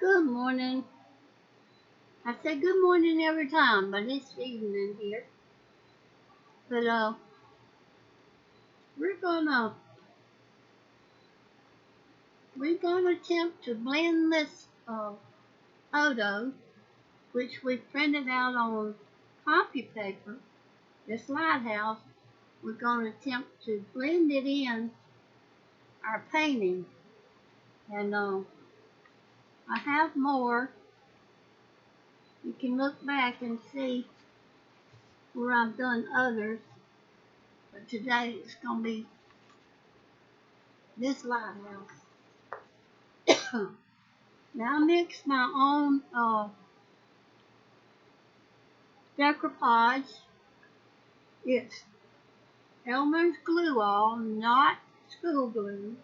Good morning. I say good morning every time, but it's evening here. But we're gonna we're gonna attempt to blend this photo, which we printed out on copy paper. This lighthouse. We're gonna attempt to blend it in our painting, and I have more. You can look back and see where I've done others, but today it's gonna be this lighthouse. Now I mix my own decoupage. It's Elmer's glue all, not school glue.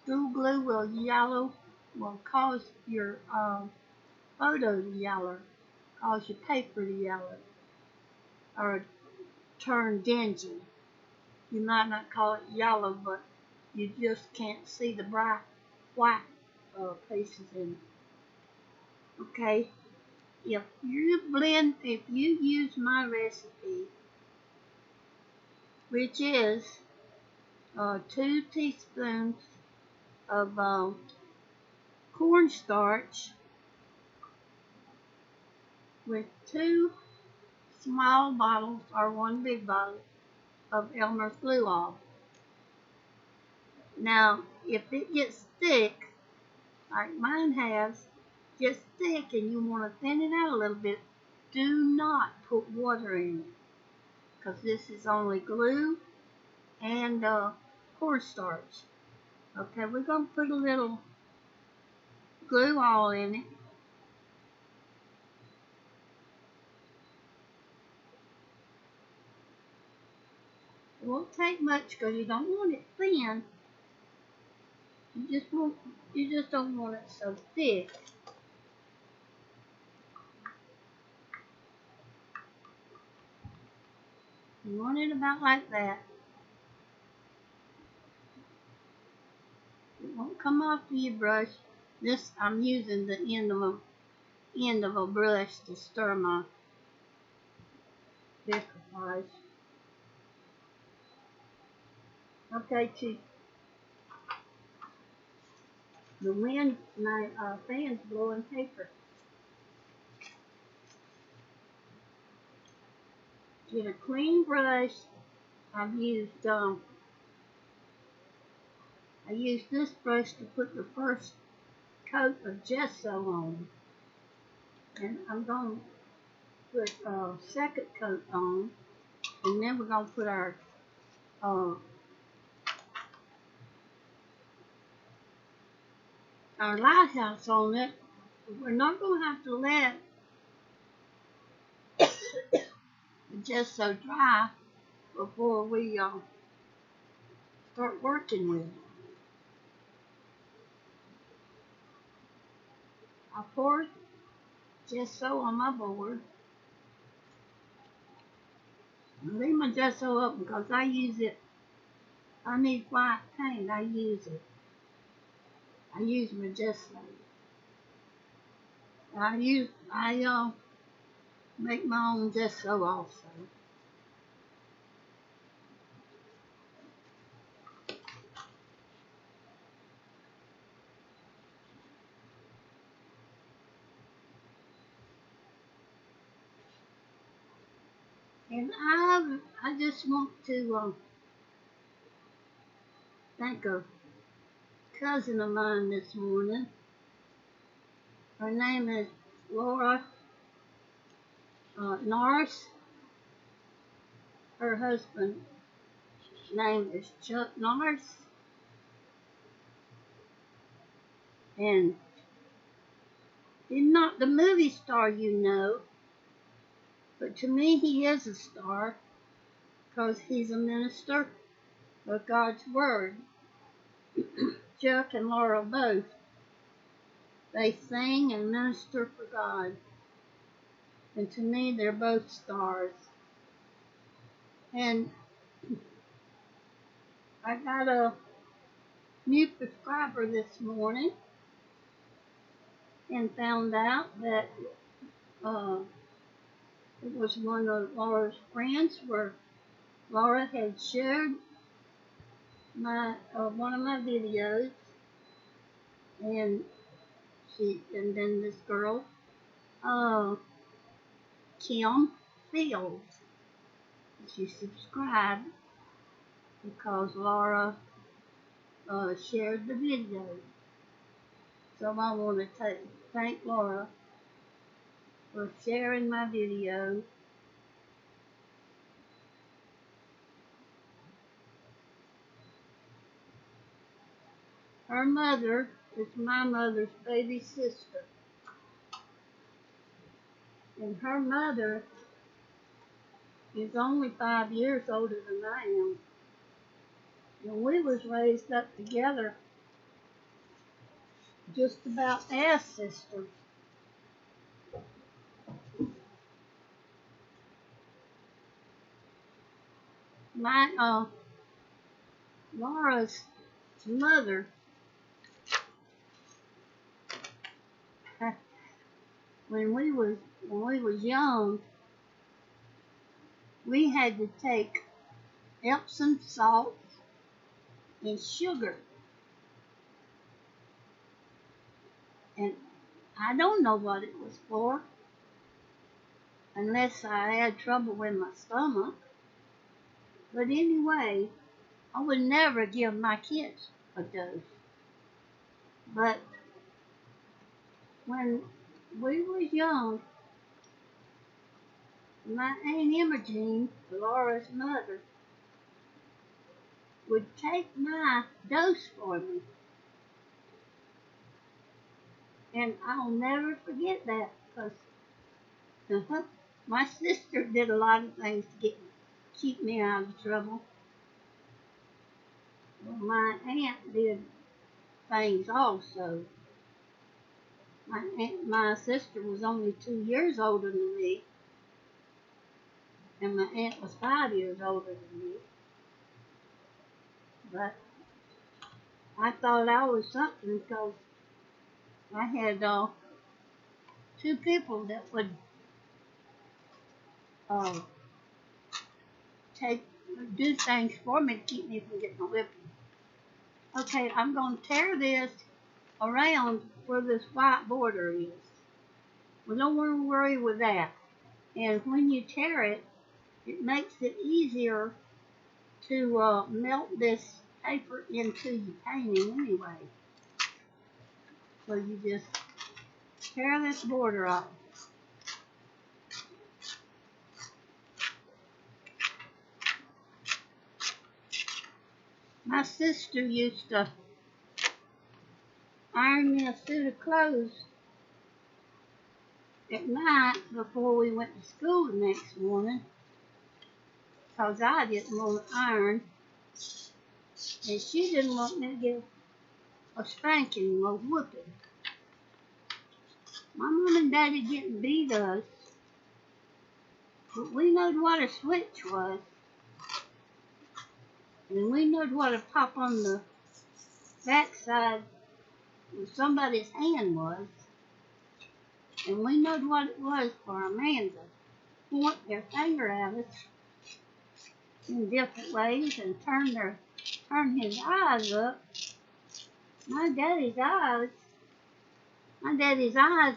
School glue will cause your photo to yellow, cause your paper to yellow, or turn dingy. You might not call it yellow, but you just can't see the bright white pieces in it. Okay, if you use my recipe, which is 2 teaspoons of cornstarch with 2 small bottles or 1 big bottle of Elmer's glue oil. Now, if it gets thick, like mine has, gets thick and you want to thin it out a little bit, do not put water in it, because this is only glue and cornstarch. Okay, we're going to put a little glue all in it. It won't take much because you don't want it thin. You just don't want it so thick. You want it about like that. It won't come off of your brush. This I'm using the end of a brush to stir my decoupage. Okay, the wind, my fan's blowing paper. Get a clean brush. I've used I used this brush to put the first coat of gesso on, and I'm going to put a second coat on, and then we're going to put our lighthouse on it. We're not going to have to let the gesso dry before we start working with it. I poured gesso on my board. I leave my gesso up because I use it. I need white paint. I use it. I use my gesso. I make my own gesso also. And I just want to thank a cousin of mine this morning. Her name is Laura Norris. Her husband's name is Chuck Norris. And he's not the movie star you know, but to me he is a star because he's a minister of God's Word. Chuck and Laura both. They sing and minister for God. And to me, they're both stars. And I got a new subscriber this morning. and found out that uh, it was one of Laura's friends where Laura had shared my one of my videos, and then this girl, uh, Kim Fields, she subscribed because Laura shared the video. So I want to thank Laura for sharing my video. Her mother is my mother's baby sister, and her mother is only 5 years older than I am. And we was raised up together just about as sisters. My Laura's mother, when we was young, we had to take Epsom salt and sugar, and I don't know what it was for, unless I had trouble with my stomach. But anyway, I would never give my kids a dose. But when we was young, my Aunt Imogene, Laura's mother, would take my dose for me. And I'll never forget that because my sister did a lot of things to keep me out of trouble. Well, my aunt did things also. My sister was only 2 years older than me, and my aunt was 5 years older than me. But I thought I was something because I had two people that would uh, take do things for me to keep me from getting a whipping. Okay, I'm going to tear this around where this white border is. We don't want to worry with that. And when you tear it, it makes it easier to melt this paper into your painting anyway. So you just tear this border off. My sister used to iron me a suit of clothes at night before we went to school the next morning because I didn't want to iron, and she didn't want me to get a spanking or whooping. My mom and daddy didn't beat us, but we knowed what a switch was, and we knowed what a pop on the backside of somebody's hand was, and we knowed what it was for a man to point their finger at us in different ways and turn his eyes up. My daddy's eyes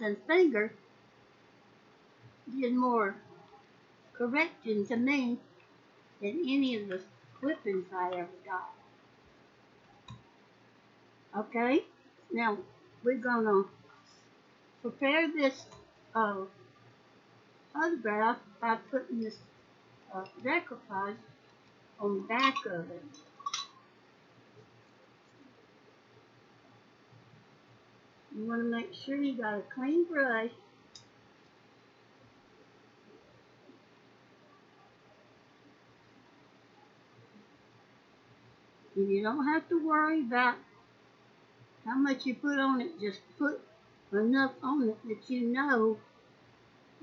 and finger did more correcting to me than any of the whippings I ever got. Okay, now we're gonna prepare this photograph by putting this decoupage on the back of it. You want to make sure you got a clean brush. And you don't have to worry about how much you put on it. Just put enough on it that you know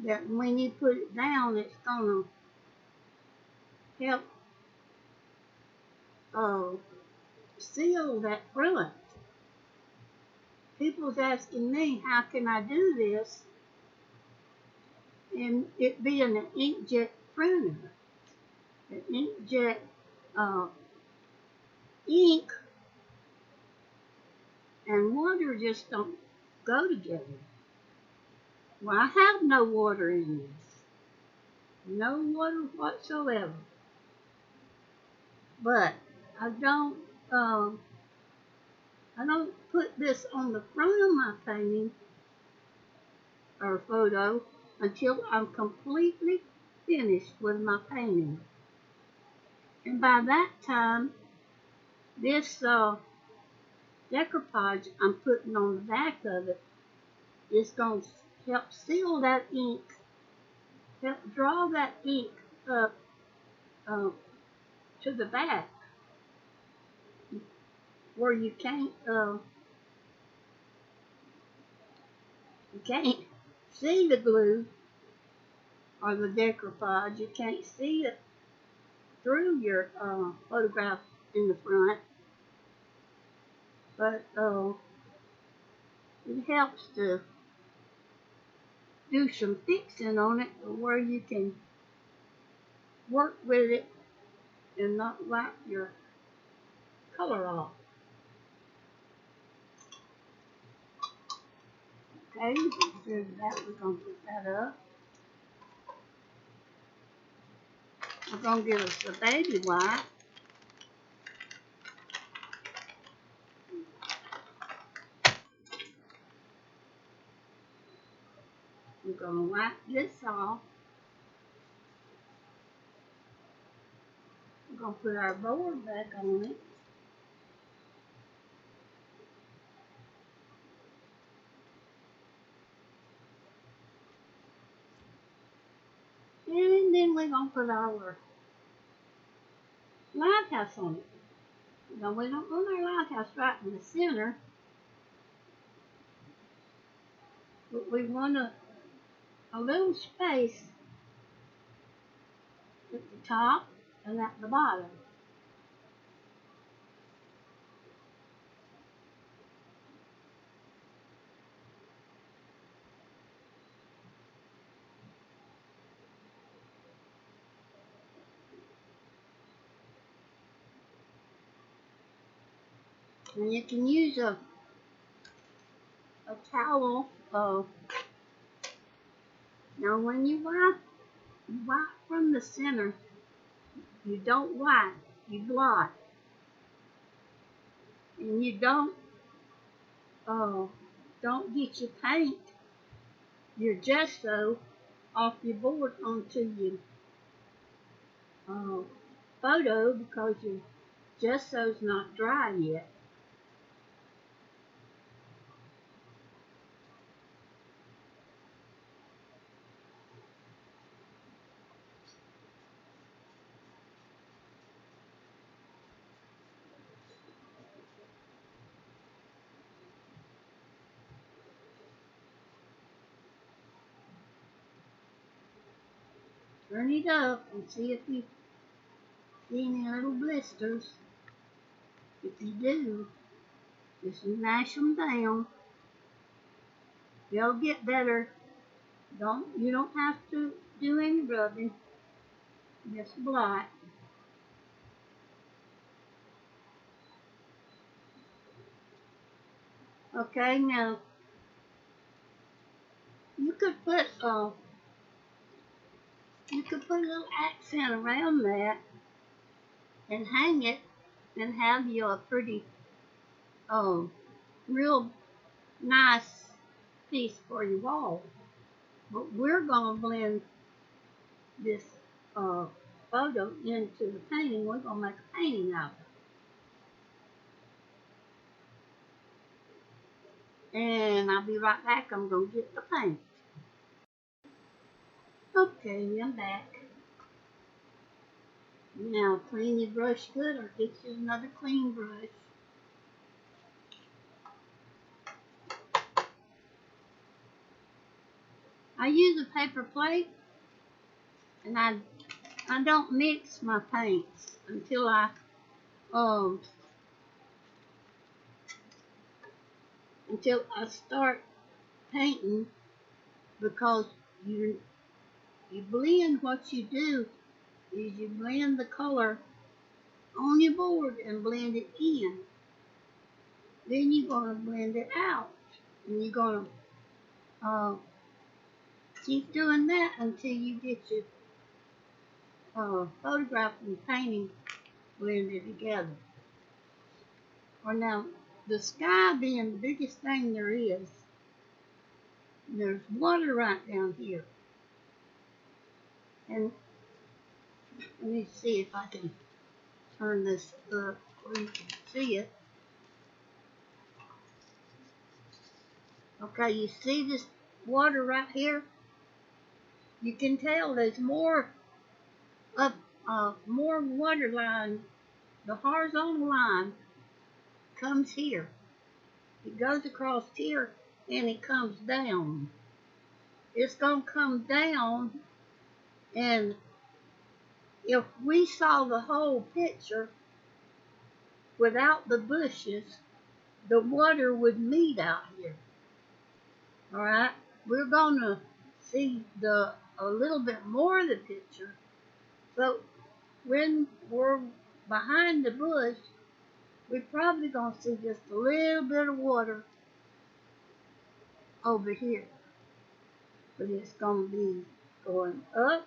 that when you put it down, it's going to help seal that front. people's asking me how can I do this, and it being an inkjet printer, an inkjet uh, ink and water just don't go together. Well, I have no water in this, no water whatsoever. But I don't, um, I don't put this on the front of my painting or photo until I'm completely finished with my painting. And by that time, this decoupage I'm putting on the back of it is going to help seal that ink, help draw that ink up uh, to the back where you can't see the glue or the decoupage. You can't see it through your photograph in the front, but it helps to do some fixing on it where you can work with it and not wipe your color off. Okay, instead of that, we're going to put that up. We're going to give us a baby wipe. We're going to wipe this off. We're going to put our board back on it. And then we're going to put our lighthouse on it. Now we don't want our lighthouse right in the center, but we want a little space at the top and at the bottom. And you can use a towel. Now when you wipe from the center. You don't wipe, you blot. And you don't get your paint, your gesso off your board onto your photo because your gesso's not dry yet. Turn it up and see if you see any little blisters. If you do, just mash them down. They'll get better. You don't have to do any rubbing. Just blot. Okay, now you could put a little accent around that and hang it and have you a pretty real nice piece for your wall. But we're gonna blend this photo into the painting. We're gonna make a painting of it. And I'll be right back. I'm gonna get the paint. Okay, I'm back. Now clean your brush good or get you another clean brush. I use a paper plate and I don't mix my paints until I until I start painting, because you blend. What you do is you blend the color on your board and blend it in. Then you're going to blend it out, and you're going to keep doing that until you get your photograph and painting blended together. Or now, the sky being the biggest thing there is, there's water right down here. And let me see if I can turn this up where you can see it. Okay, you see this water right here? You can tell there's more water line. The horizontal line comes here. It goes across here and it comes down. It's going to come down, and if we saw the whole picture without the bushes, the water would meet out here. All right, we're going to see a little bit more of the picture. So when we're behind the bush, we're probably going to see just a little bit of water over here. But it's going to be going up,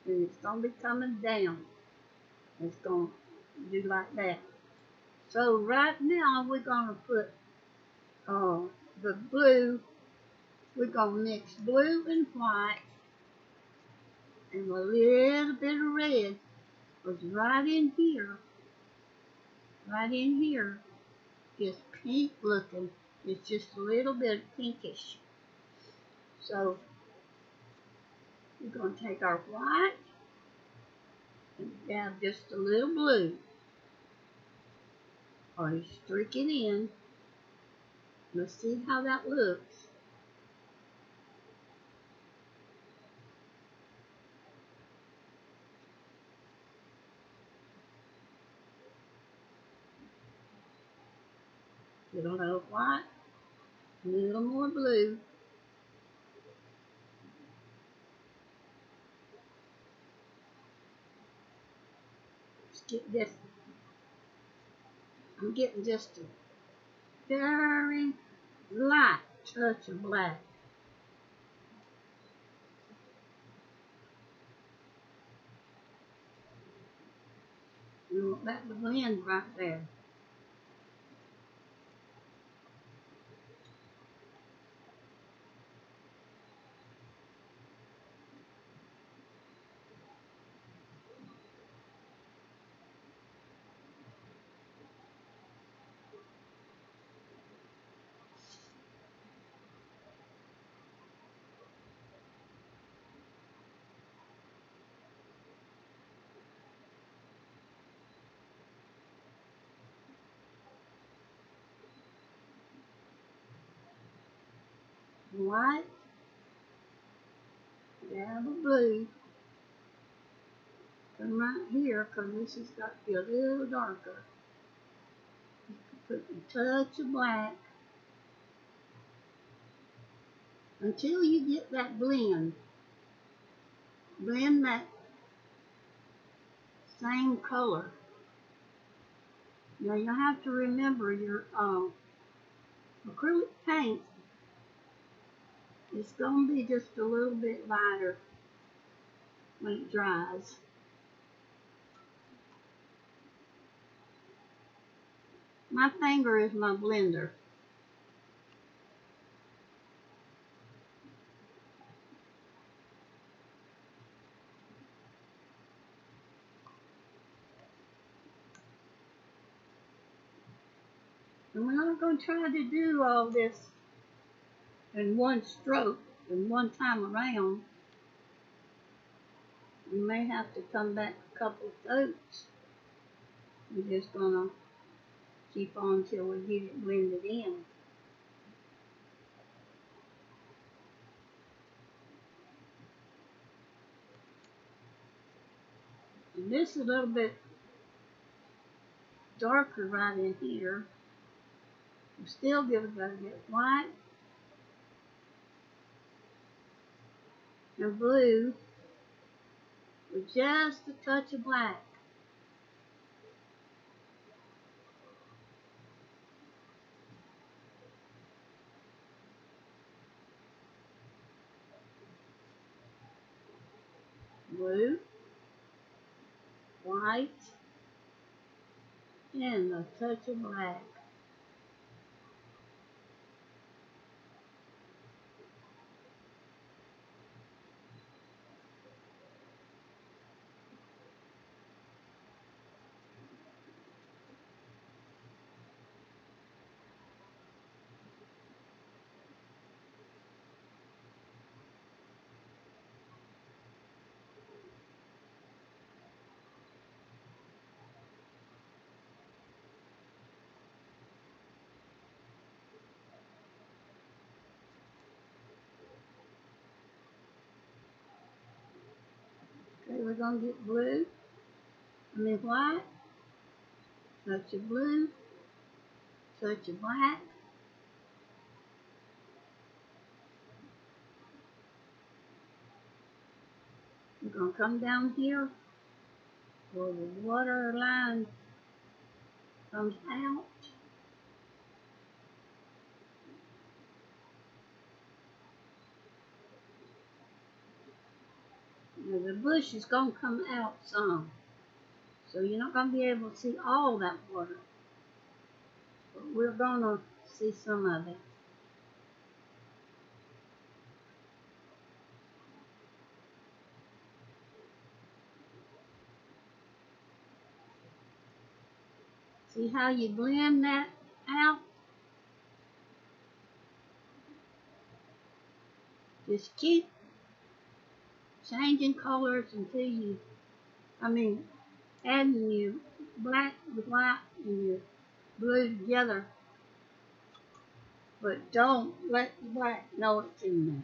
and it's going to be coming down. It's going to do like that. So right now we're going to put the blue. We're going to mix blue and white and a little bit of red. Because right in here is pink looking. It's just a little bit pinkish. So we're going to take our white and dab just a little blue. Or you streak it in. Let's see how that looks. A little white, a little more blue. Let's get this. I'm getting just a very light touch of black. You want that to blend right there. White, dab of blue. Come right here, because this has got to be a little darker. Put a touch of black until you get that blend. Blend that same color. Now you have to remember your acrylic paint is going to be just a little bit lighter when it dries. My finger is my blender. And we're not going to try to do all this in one stroke, in one time around. We may have to come back a couple of coats. We're just going to keep on till we get it blended in. And this is a little bit darker right in here. We're still going to get white and blue with just a touch of black. Blue, white, and a touch of black. Okay, we're going to get blue, white, touch of blue, touch of black. We're going to come down here where the water line comes out. Now the bush is going to come out some, so you're not going to be able to see all that water, but we're going to see some of it. See how you blend that out? Just keep changing colors until you, adding your black with white and your blue together. But don't let the black know it's in there.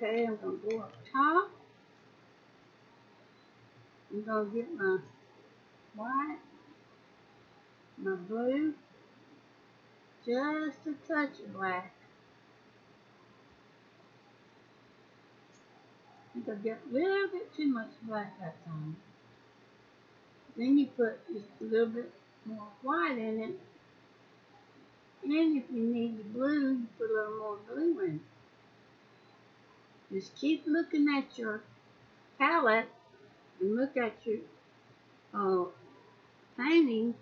Okay, I'm going to go up top. I'm going to get my white, my blue, just a touch of black. I think I got a little bit too much black that time. Then you put just a little bit more white in it. And if you need the blue, you put a little more blue in it. Just keep looking at your palette and look at your painting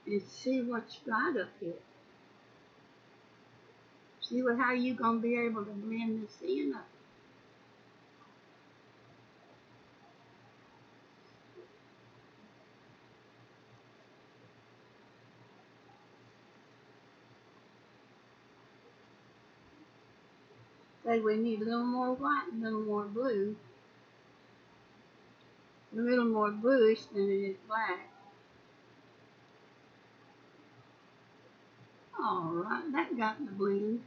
and see what you got up here. See how you're going to be able to blend this in up. Okay, we need a little more white and a little more blue. A little more bluish than it is black. Alright, that got the blend.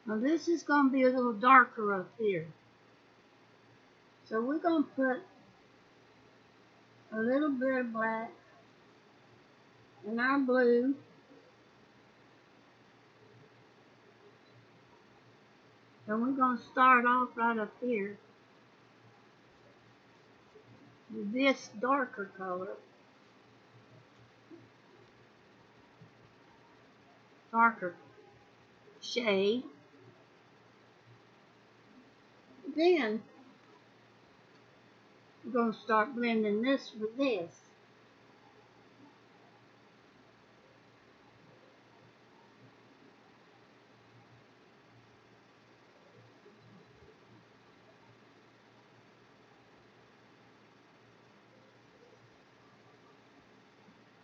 Now this is going to be a little darker up here. So we're going to put a little bit of black in our blue. And we're going to start off right up here with this darker color. Darker shade. Then we're going to start blending this with this.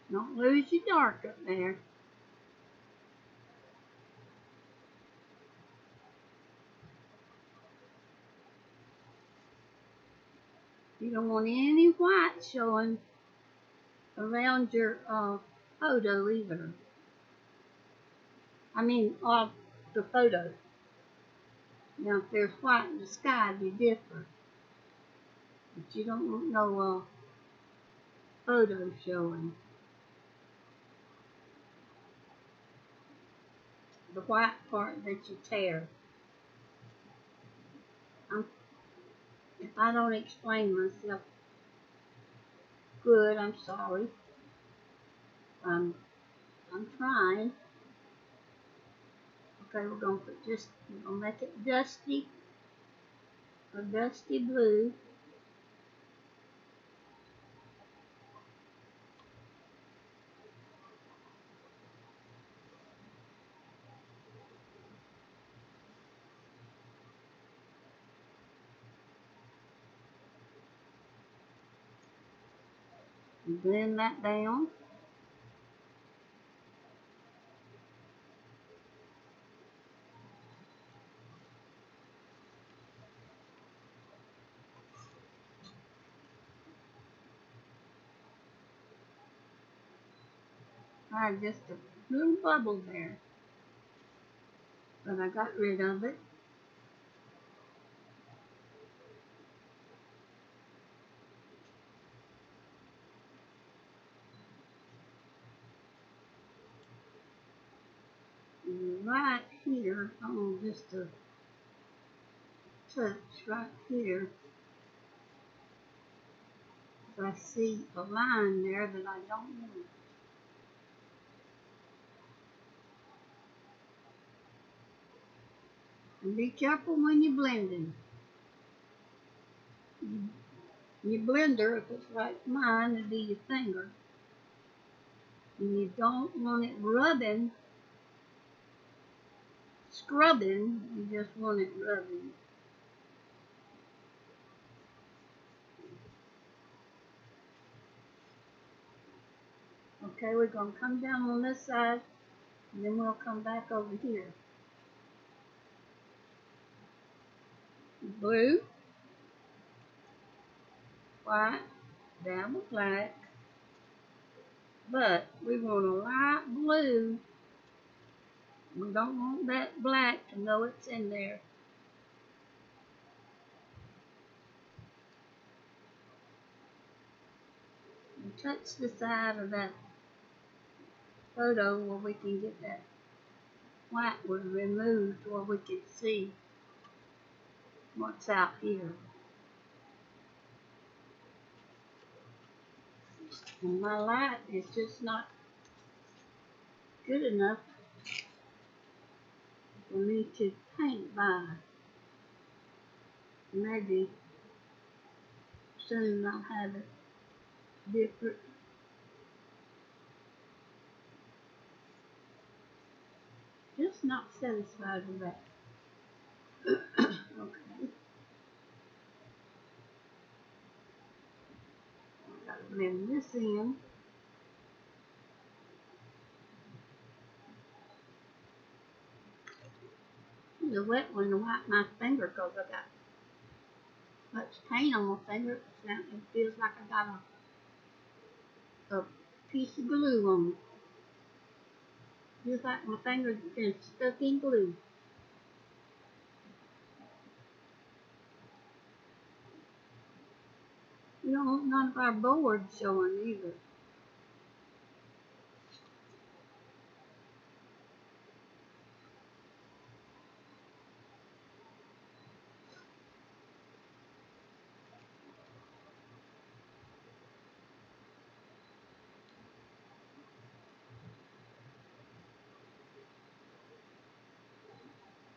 Don't lose your dark up there. You don't want any white showing around your photo either. I mean, the photo. Now, if there's white in the sky, it'd be different. But you don't want no photo showing. The white part that you tear. If I don't explain myself good, I'm sorry. I'm trying. Okay, we're gonna make it dusty, a dusty blue. And blend that down. I had just a little bubble there, but I got rid of it. And right here, just a touch right here. I see a line there that I don't want. And be careful when you're blending. Your blender, if it's like mine, it'd be your finger. And you don't want it rubbing, scrubbing, you just want it rubbing. Okay, we're going to come down on this side, and then we'll come back over here. Blue, white, down with black, but we want a light blue. We don't want that black to know it's in there. And touch the side of that photo where we can get that white was removed where we can see what's out here. And my light is just not good enough for me to paint by. Maybe soon I'll have it different. Just not satisfied with that. Okay. I've got to blend this in. It's a wet one to wipe my finger because I got much paint on my finger. It feels like I got a piece of glue on it. Feels like my finger's been stuck in glue. You don't want none of our boards showing either.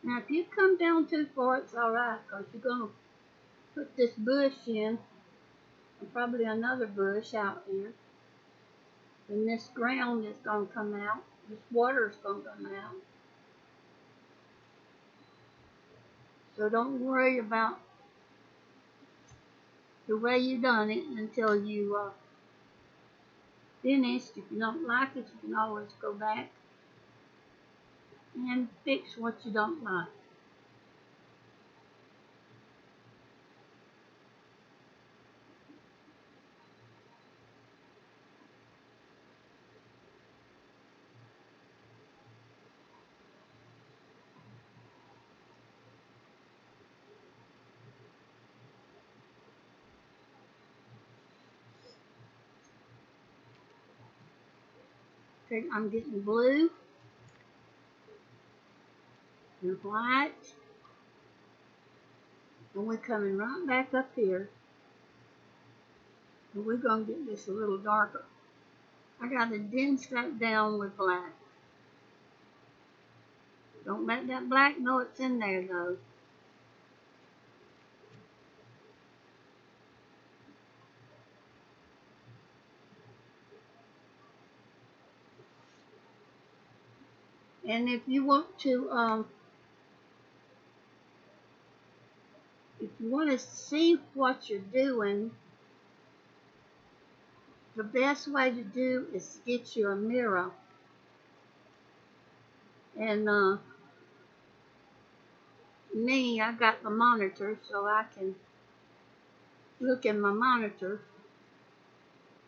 Now, if you come down too far, it's alright, because you're going to put this bush in, and probably another bush out here. And this ground is going to come out. This water is going to come out. So don't worry about the way you done it until you finished. If you don't like it, you can always go back and fix what you don't like. Okay, I'm getting blue and white, and we're coming right back up here, and we're going to get this a little darker. I got to dense that down with black. Don't let that black know it's in there though. And if you want to see what you're doing, the best way to do is get you a mirror. And I got the monitor, so I can look in my monitor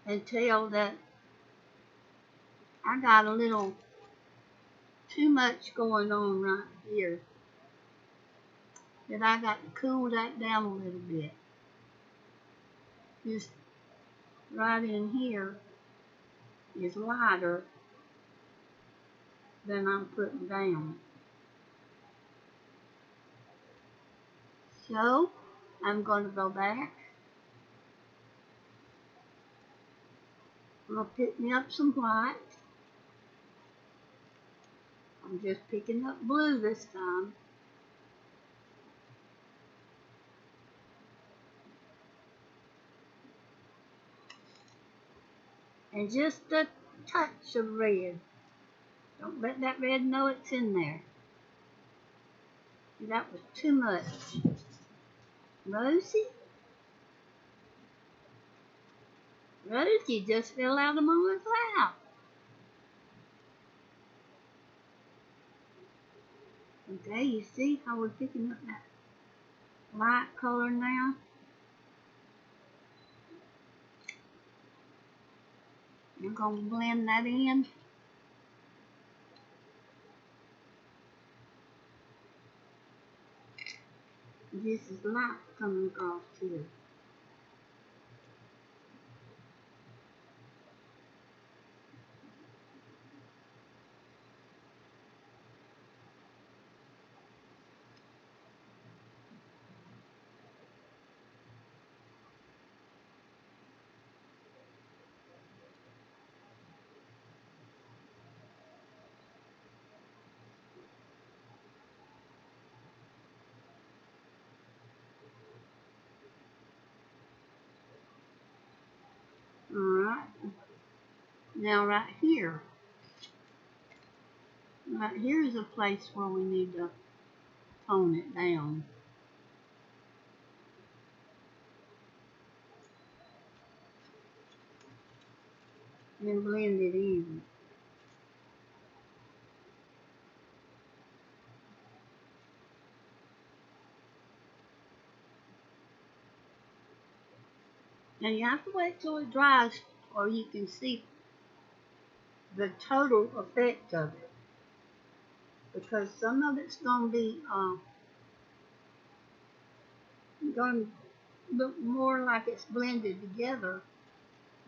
and tell that I got a little too much going on right here, that I got to cool that down a little bit. Just right in here is lighter than I'm putting down. So I'm going to go back. I'm going to pick me up some white. I'm just picking up blue this time. And just a touch of red. Don't let that red know it's in there. That was too much. Rosie? Rosie just fell out of Mama's lap. Okay, you see how we're picking up that light color now? We're going to blend that in. This is light coming across here. Alright. Now right here is a place where we need to tone it down. And blend it in. Now you have to wait till it dries or you can see the total effect of it. Because some of it's going to be look more like it's blended together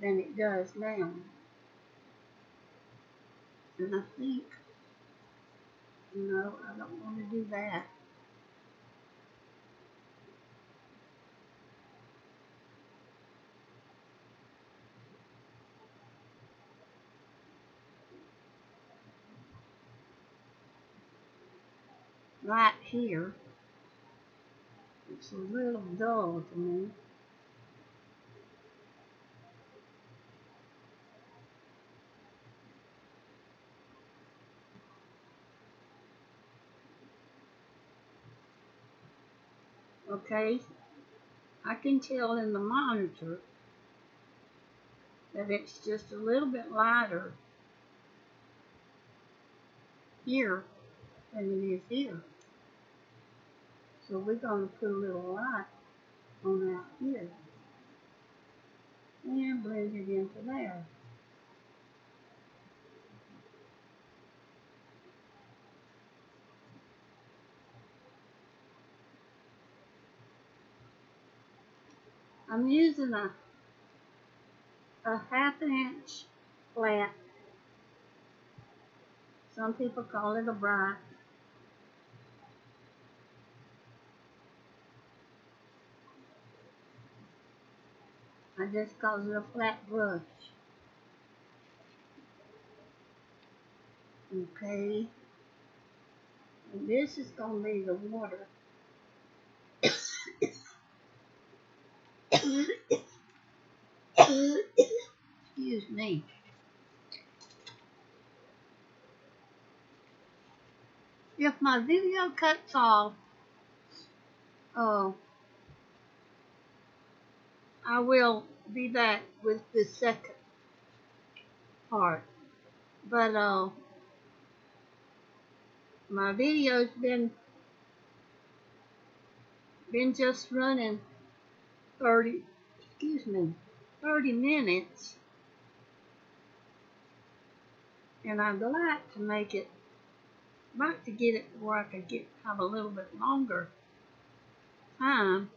than it does now. And I think, no, I don't want to do that. Right here, it's a little dull to me. Okay, I can tell in the monitor that it's just a little bit lighter here than it is here. So we're going to put a little light on out here and blend it into there. I'm using a 1/2 inch flat. Some people call it a bright. I just call it a flat brush. Okay. And this is going to be the water. Excuse me. If my video cuts off, I will be back with the second part. But my video's been just running 30 minutes, and I'd like to get it where I could have a little bit longer time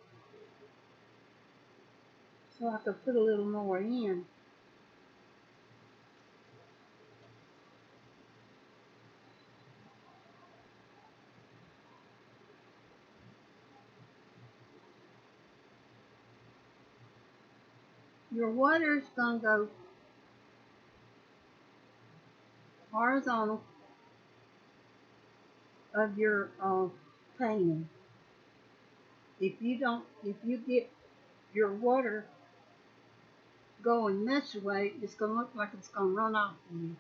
so I could put a little more in. Your water's going to go horizontal of your painting. If you get your water going this way, it's going to look like it's going to run off the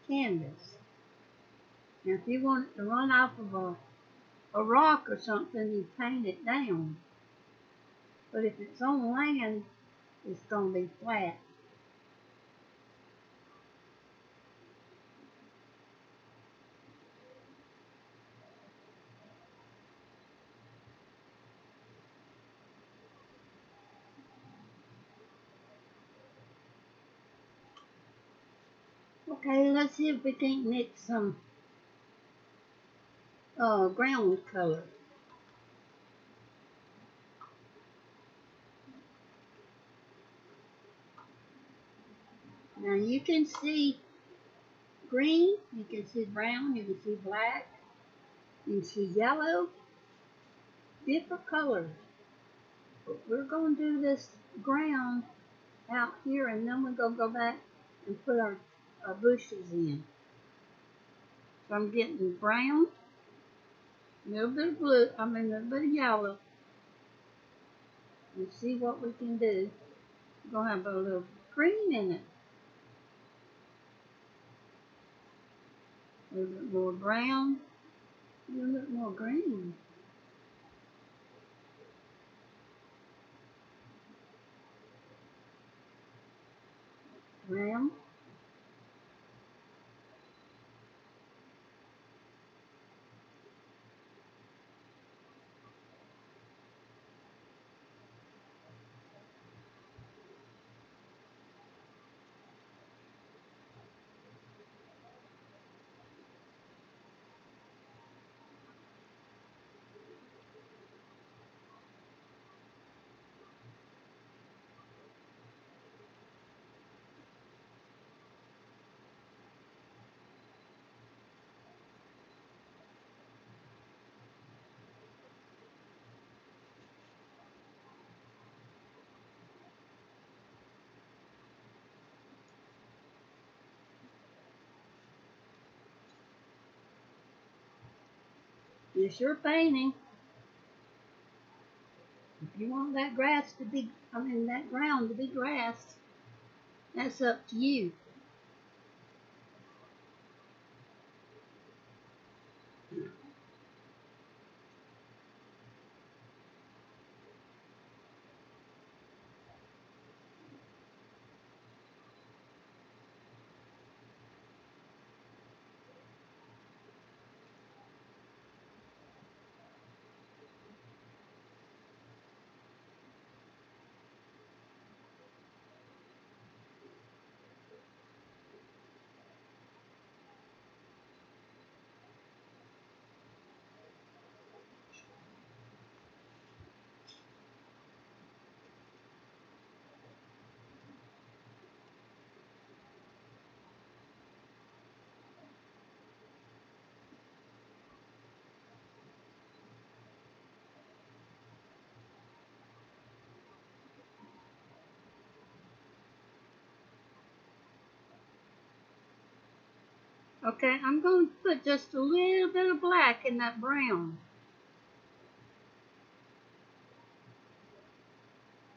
canvas. Now, if you want it to run off of a rock or something, you paint it down. But if it's on land, it's going to be flat. Okay, let's see if we can't mix some ground color. Now you can see green, you can see brown, you can see black, you can see yellow, different colors. But we're going to do this ground out here, and then we're going to go back and put our bushes in. So I'm getting brown, a little bit of blue, a little bit of yellow, and see what we can do. We're going to have a little green in it. A little bit more brown, a little bit more green. Brown. It's your painting. If you want that grass to be, that ground to be grass, that's up to you. Okay, I'm going to put just a little bit of black in that brown.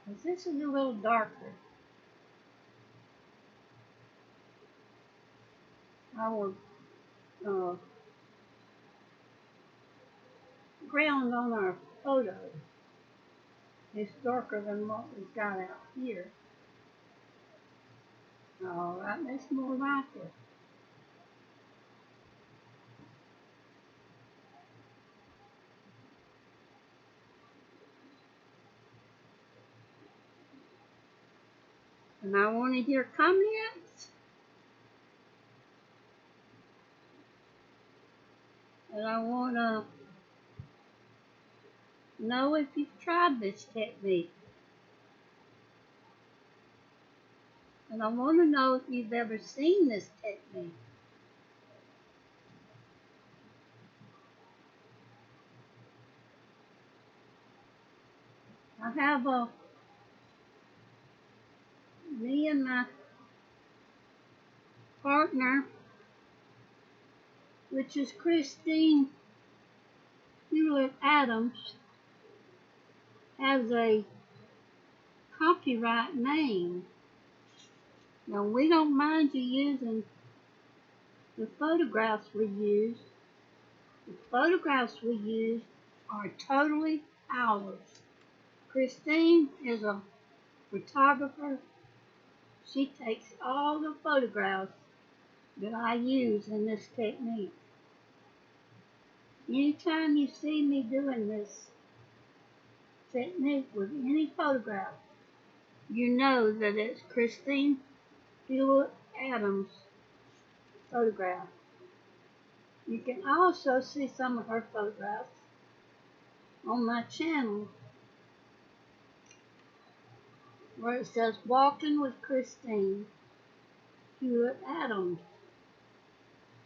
Because this is a little darker. Our ground on our photo is darker than what we've got out here. Alright, that's more like it. And I want to hear comments. And I want to know if you've tried this technique. And I want to know if you've ever seen this technique. I have me and my partner, which is Christine Hewlett Adams, has a copyright name. Now, we don't mind you using the photographs we use. The photographs we use are totally ours. Christine is a photographer. She takes all the photographs that I use in this technique. Anytime you see me doing this technique with any photograph, you know that it's Christine Hewlett Adams' photograph. You can also see some of her photographs on my channel where it says Walking with Christine Hewlett Adams,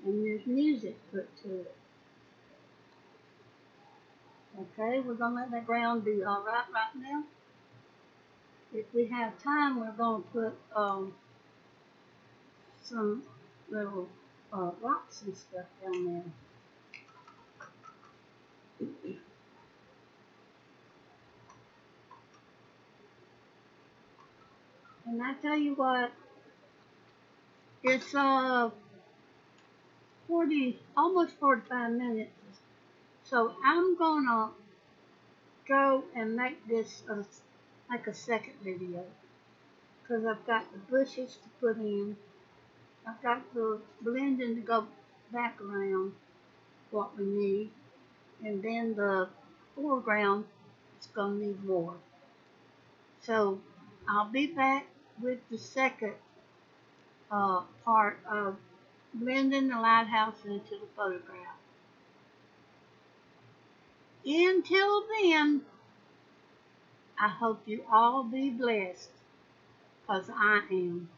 and there's music put to it. Okay, we're going to let that ground be alright right now. If we have time, we're going to put some little rocks and stuff down there. And I tell you what, it's almost 45 minutes. So I'm gonna go and make this like a second video, because I've got the bushes to put in. I've got the blending to go back around what we need, and then the foreground is gonna need more. So I'll be back with the second part of blending the lighthouse into the photograph. Until then, I hope you all be blessed, because I am.